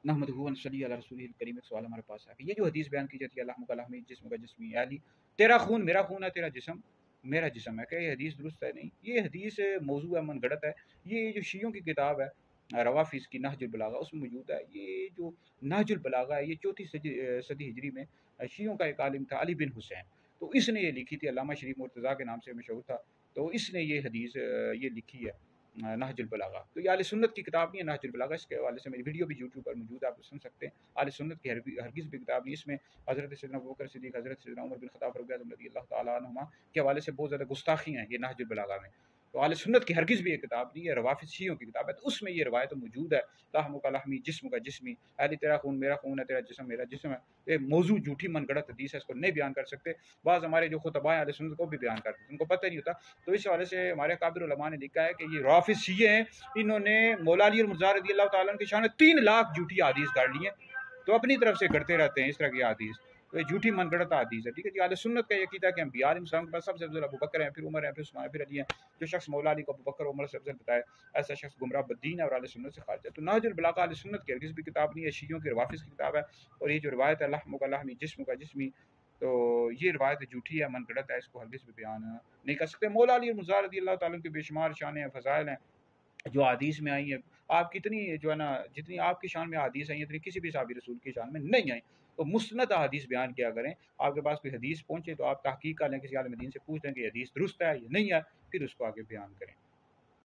नहमदुहु व नसल्ली अला रसूलिहिल करीम। एक सवाल हमारे पास है कि ये जो हदीस बयान की जाती है अल्लाह मुकल्लम जिस्म का जिस्मी यानी तेरा खून है तेरा जिस्म मेरा जिस्म है, क्या ये हदीस दुरुस्त है? नहीं, ये हदीस मौजू है, मनगढ़ंत है। ये जो शियों की किताब है रवाफिज़ की नहजुल बलागा उसमें मौजूद है। ये जो नहजुल बलागा है ये चौथी सदी हिजरी में शियों का एक आलिम था अली बिन हुसैन, तो इसने ये लिखी थी। अल्लामा शरीफ मुर्तज़ा के नाम से मशहूर था, तो इसने ये हदीस ये लिखी है नहजुल बलागा। तो ये आले सुन्नत की किताब नहीं है नहजुल बलागा। इसके हवाले से मेरी वीडियो भी यूट्यूब पर मौजूद है, आप सुन सकते हैं। आले सुन्नत की हरगिज़ भी किताब नहीं। इसमें हज़रत सैयदना अबू बकर सिद्दीक़, हज़रत सैयदना उमर बिन ख़त्ताब फ़ारूक़ आज़म रज़ियल्लाहु तआला अन्हुमा के हवाले से बहुत ज़्यादा गुस्ताखी हैं ये नहजुल बलागा में। तो आले सुन्नत की हरगिज़ भी ये किताब नहीं है, रवाफ़िज़ शियों की किताब है। तो उसमें ये रवायत मौजूद है, लाहमु का लहमी जिस्म का जिस्मी, यानी तेरा खून है, तेरा जिस्म मेरा जिस्म है। ये मौजू झूठी मनगढ़ंत हदीस है, इसको नहीं बयान कर सकते। बाज़ हमारे जो खुतबा हैं अहले सुन्नत को भी बयान करते हैं, उनको पता ही नहीं होता। तो इस हवाले से हमारे अकाबिर उलमा ने लिखा है कि ये रवाफ़िज़ शिये हैं, इन्होंने मौला अली और मुर्तज़ा रज़ियल्लाहु तआला अन्हु की शान में 3 लाख झूठी हदीस गढ़ ली हैं, तो अपनी तरफ से गढ़ते रहते हैं इस तरह की हदीस। तो ये झूठी मनगढ़ंत हदीस है, ठीक है जी। अहले सुन्नत का ये अकीदा है कि अंबिया अलैहिस्सलाम के पास सबसे अफ़ज़ल अबू बकर हैं, फिर उमर हैं, फिर उस्मान हैं, फिर अली हैं। जो शख्स मौला अली को अबू बकर उमर से अफ़ज़ल बताए, ऐसा शख्स गुमराह बद्दीन है और अहले सुन्नत से खारिज है। तो नहजुल बलागा अहले सुन्नत की हरगिज़ भी किताब नहीं है, शियों की रवाफ़िज़ की किताब है। और ये जो रिवायत है लहमु का लहमी जिस्म का जिस्मी, तो ये रिवायत झूठी है, मनगढ़ंत है, इसको हरगिज़ भी बयान नहीं कर सकते। मौला अली और मुर्तज़ा रज़ियल्लाहु तआला अन्हु की बेशुमार शानें हैं, फ़ज़ाइल हैं जो हदीस में आई है। आप कितनी जो है ना, जितनी आपकी शान में हदीस आई है इतनी किसी भी सहाबी रसूल की शान में नहीं आई। तो मुस्नद हदीस बयान किया करें। आपके पास कोई हदीस पहुंचे तो आप तहकीक कर लें, किसी आलिम दीन से पूछ लें कि हदीस दुरुस्त है या नहीं है, फिर उसको आगे बयान करें।